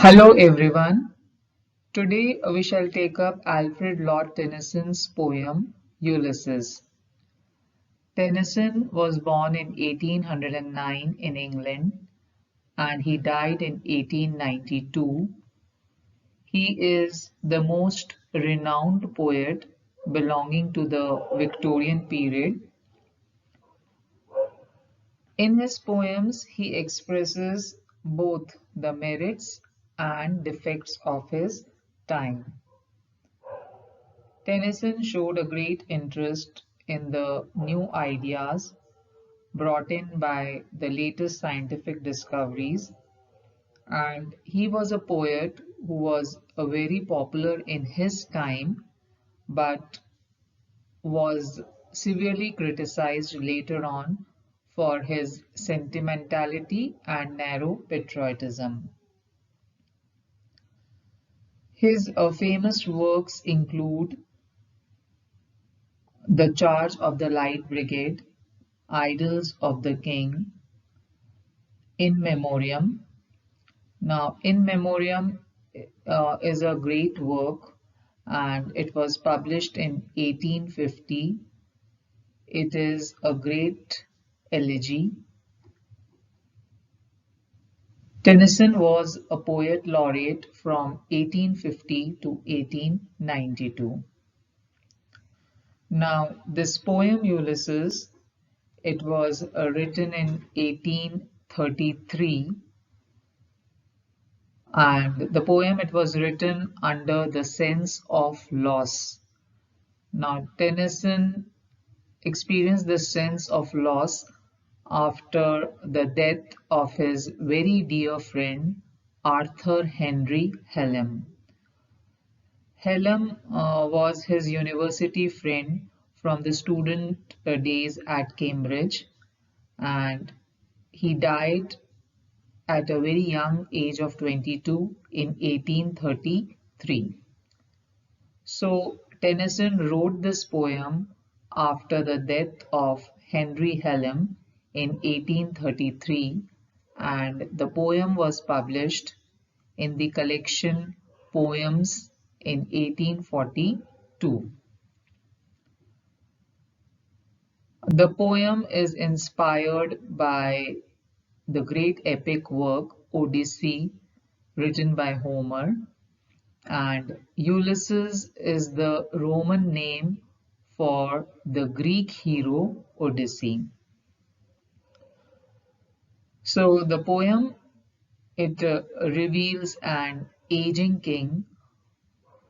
Hello everyone. Today we shall take up Alfred Lord Tennyson's poem Ulysses. Tennyson was born in 1809 in England and he died in 1892. He is the most renowned poet belonging to the Victorian period. In his poems, he expresses both the merits and defects of his time. Tennyson showed a great interest in the new ideas brought in by the latest scientific discoveries, and he was a poet who was very popular in his time but was severely criticized later on for his sentimentality and narrow patriotism. His famous works include The Charge of the Light Brigade, Idylls of the King, In Memoriam. Now, In Memoriam is a great work and it was published in 1850. It is a great elegy. Tennyson was a poet laureate from 1850 to 1892. Now, this poem Ulysses, it was written in 1833, and the poem it was written under the sense of loss. Now, Tennyson experienced this sense of loss after the death of his very dear friend Arthur Henry Hallam. Hallam was his university friend from the student days at Cambridge, and he died at a very young age of 22 in 1833. So Tennyson wrote this poem after the death of Henry Hallam in 1833, and the poem was published in the collection Poems in 1842. The poem is inspired by the great epic work Odyssey written by Homer, and Ulysses is the Roman name for the Greek hero Odyssey. So the poem it reveals an aging king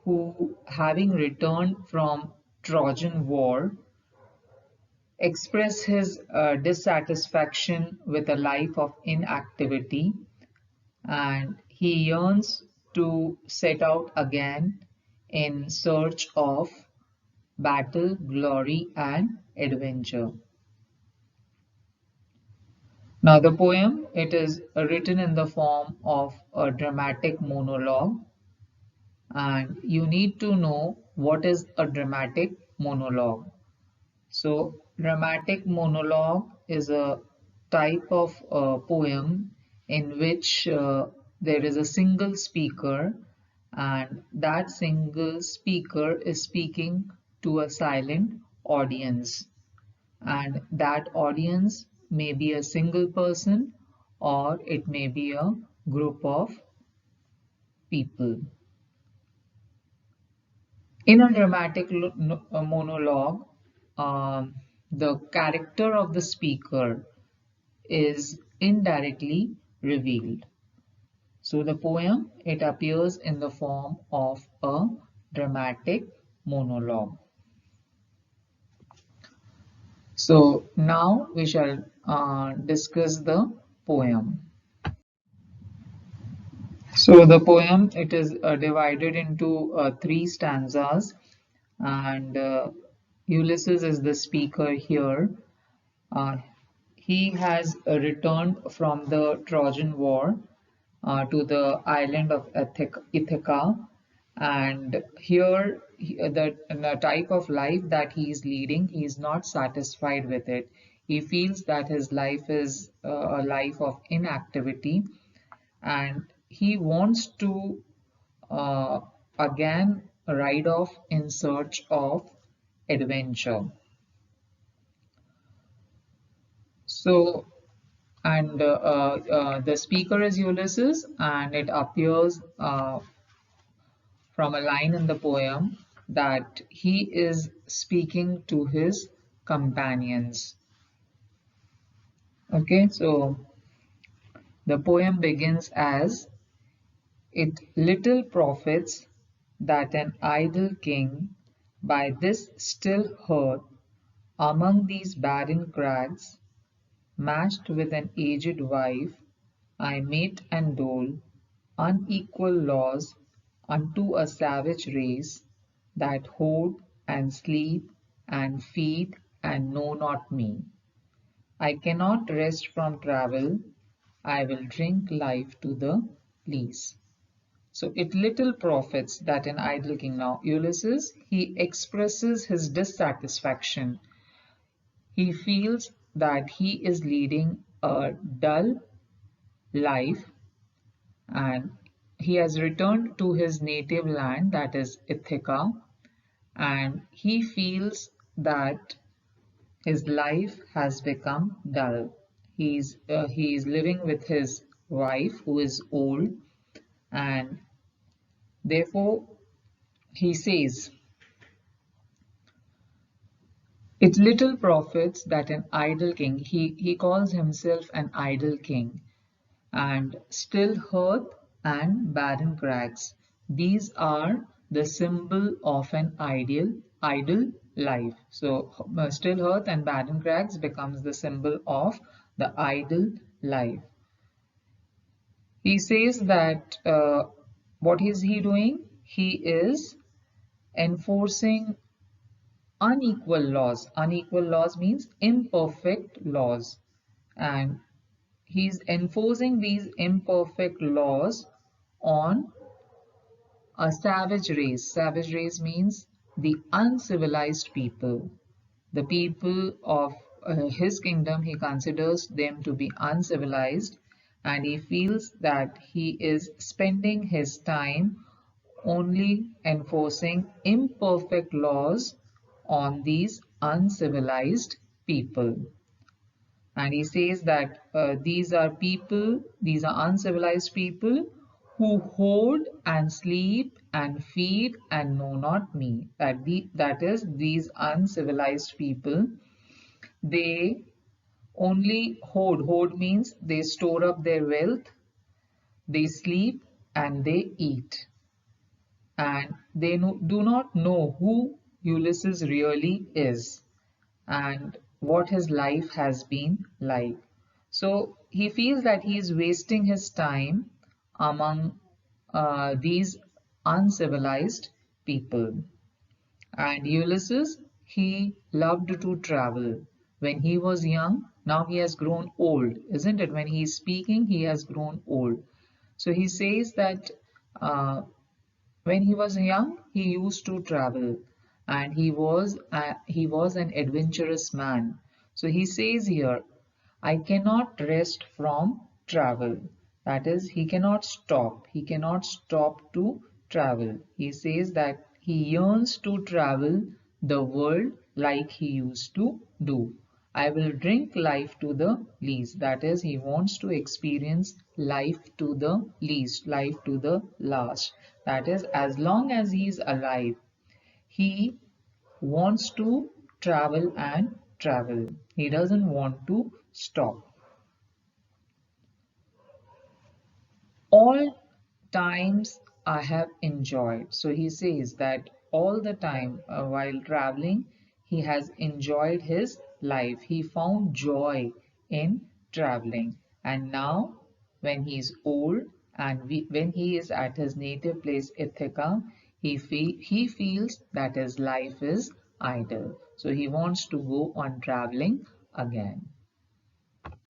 who, having returned from Trojan War, express his dissatisfaction with a life of inactivity, and he yearns to set out again in search of battle, glory, and adventure. Now, the poem it is written in the form of a dramatic monologue, and you need to know what is a dramatic monologue. So, dramatic monologue is a type of poem in which there is a single speaker, and that single speaker is speaking to a silent audience, and that audience may be a single person or it may be a group of people. In a dramatic monologue, the character of the speaker is indirectly revealed. So the poem it appears in the form of a dramatic monologue. So now we shall discuss the poem. So the poem it is divided into three stanzas, and Ulysses is the speaker here. Uh, he has returned from the Trojan War to the island of Ithaca, and here the type of life that he is leading, he is not satisfied with it. He feels that his life is a life of inactivity, and he wants to uh, again ride off in search of adventure. So, and the speaker is Ulysses, and it appears from a line in the poem that he is speaking to his companions. Okay, so the poem begins as it little profits that an idle king by this still hearth among these barren crags, matched with an aged wife, I mate and dole unequal laws unto a savage race that hoard and sleep and feed and know not me. I cannot rest from travel, I will drink life to the lees. So it little profits that an idle king. Now, Ulysses, he expresses his dissatisfaction. He feels that he is leading a dull life and he has returned to his native land, that is Ithaca, and he feels that his life has become dull. He is living with his wife who is old, and therefore he says, "It little profits that an idle king." He calls himself an idle king, and still hearth and barren crags. These are the symbol of an idle life. So still hearth and barren crags becomes the symbol of the idle life. He says that what is he doing? He is enforcing unequal laws. Unequal laws means imperfect laws, and he's enforcing these imperfect laws on a savage race. Savage race means the uncivilized people. The people of his kingdom, he considers them to be uncivilized, and he feels that he is spending his time only enforcing imperfect laws on these uncivilized people. And he says that these are uncivilized people who hoard and sleep and feed and know not me. That is, these uncivilized people, they only hoard. Hoard means they store up their wealth, they sleep and they eat. And they do not know who Ulysses really is and what his life has been like. So he feels that he is wasting his time among these uncivilized people. And Ulysses, he loved to travel. When he was young, now he has grown old, isn't it? When he is speaking, he has grown old. So he says that uh, when he was young, he used to travel, and he was an adventurous man. So he says here, I cannot rest from travel. That is, he cannot stop. He cannot stop to travel. He says that he yearns to travel the world like he used to do. I will drink life to the least. That is, he wants to experience life to the least, life to the last. That is, as long as he is alive, he wants to travel and travel. He doesn't want to stop. All times I have enjoyed. So he says that all the time while traveling, he has enjoyed his life. He found joy in traveling. And now, when he is old and when he is at his native place, Ithaca, he feels that his life is idle. So he wants to go on traveling again.